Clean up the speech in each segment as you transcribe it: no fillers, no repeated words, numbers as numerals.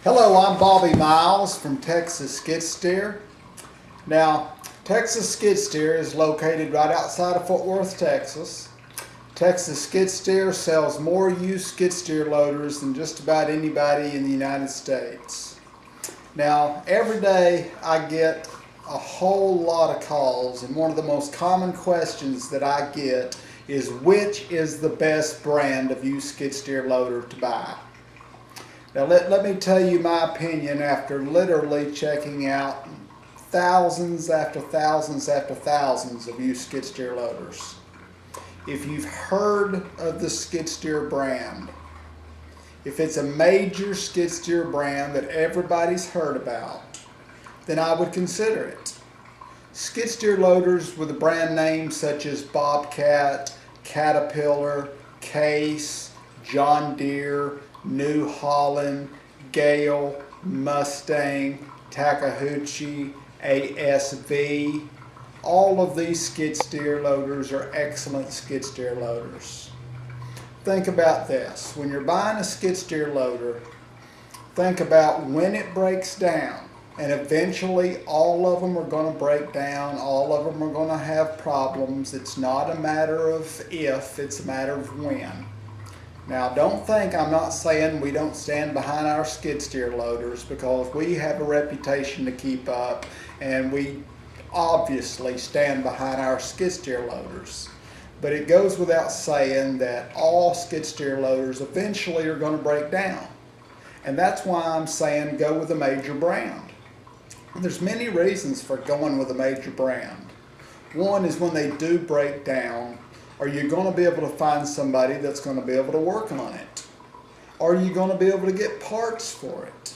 Hello, I'm Bobby Miles from Texas Skid Steer. Now, Texas Skid Steer is located right outside of Fort Worth, Texas. Texas Skid Steer sells more used skid steer loaders than just about anybody in the United States. Now, every day I get a whole lot of calls, and one of the most common questions that I get is which is the best brand of used skid steer loader to buy. Now let me tell you my opinion after literally checking out thousands after thousands after thousands of used skid steer loaders. If you've heard of the skid steer brand, if it's a major skid steer brand that everybody's heard about, then I would consider it. Skid steer loaders with a brand names such as Bobcat, Caterpillar, Case, John Deere, New Holland, Gale, Mustang, Takeuchi, ASV. All of these skid steer loaders are excellent skid steer loaders. Think about this. When you're buying a skid steer loader, think about when it breaks down. And eventually all of them are going to break down. All of them are going to have problems. It's not a matter of if, it's a matter of when. Now, don't think I'm not saying we don't stand behind our skid steer loaders, because we have a reputation to keep up, and we obviously stand behind our skid steer loaders. But it goes without saying that all skid steer loaders eventually are going to break down. And that's why I'm saying go with a major brand. And there's many reasons for going with a major brand. One is when they do break down, are you going to be able to find somebody that's going to be able to work on it? Are you going to be able to get parts for it?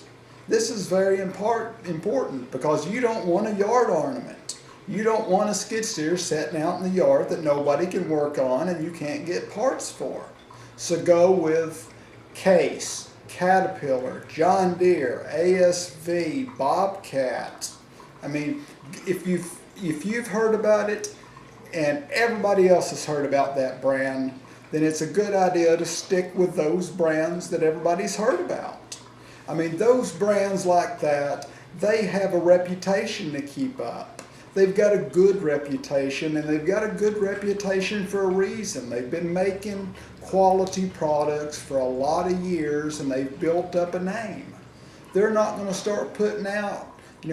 This is very important because you don't want a yard ornament. You don't want a skid steer sitting out in the yard that nobody can work on and you can't get parts for. So go with Case, Caterpillar, John Deere, ASV, Bobcat. I mean, if you've heard about it, and everybody else has heard about that brand, then it's a good idea to stick with those brands that everybody's heard about. I mean, those brands like that, they have a reputation to keep up. They've got a good reputation, and they've got a good reputation for a reason. They've been making quality products for a lot of years, and they've built up a name. They're not going to start putting out,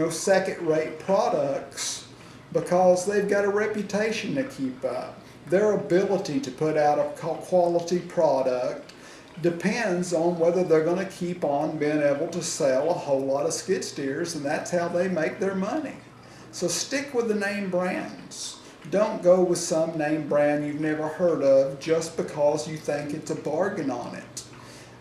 second-rate products, because they've got a reputation to keep up. Their ability to put out a quality product depends on whether they're going to keep on being able to sell a whole lot of skid steers, and that's how they make their money. So stick with the name brands. Don't go with some name brand you've never heard of just because you think it's a bargain on it.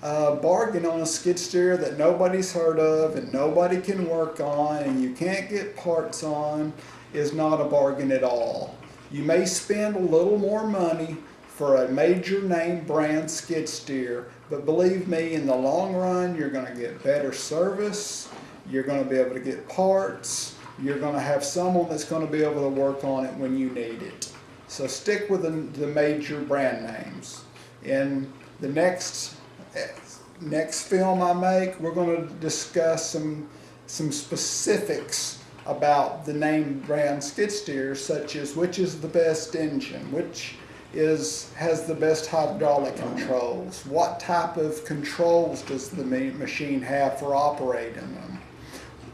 Bargain on a skid steer that nobody's heard of and nobody can work on and you can't get parts on is not a bargain at all. You may spend a little more money for a major name brand skid steer, but believe me, in the long run, you're going to get better service, you're going to be able to get parts, you're going to have someone that's going to be able to work on it when you need it. So stick with the major brand names. In the next film I make, we're going to discuss some specifics about the name brand skid steers, such as which is the best engine, which has the best hydraulic controls, what type of controls does the machine have for operating them,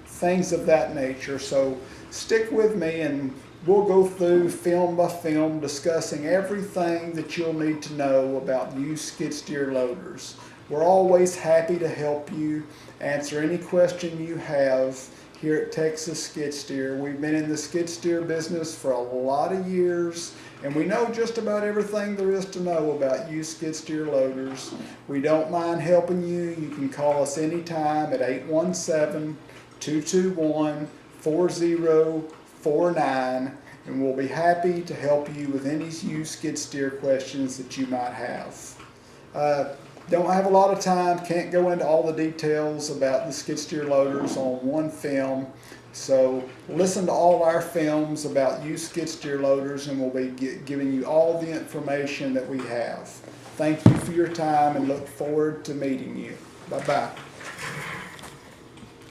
things of that nature. So stick with me and we'll go through film by film discussing everything that you'll need to know about used skid steer loaders. We're always happy to help you answer any question you have here at Texas Skid Steer. We've been in the skid steer business for a lot of years, and we know just about everything there is to know about used skid steer loaders. We don't mind helping you. You can call us anytime at 817-221-4049, and we'll be happy to help you with any used skid steer questions that you might have. Don't have a lot of time, can't go into all the details about the skid steer loaders on one film. So listen to all our films about used skid steer loaders and we'll be giving you all the information that we have. Thank you for your time and look forward to meeting you. Bye-bye.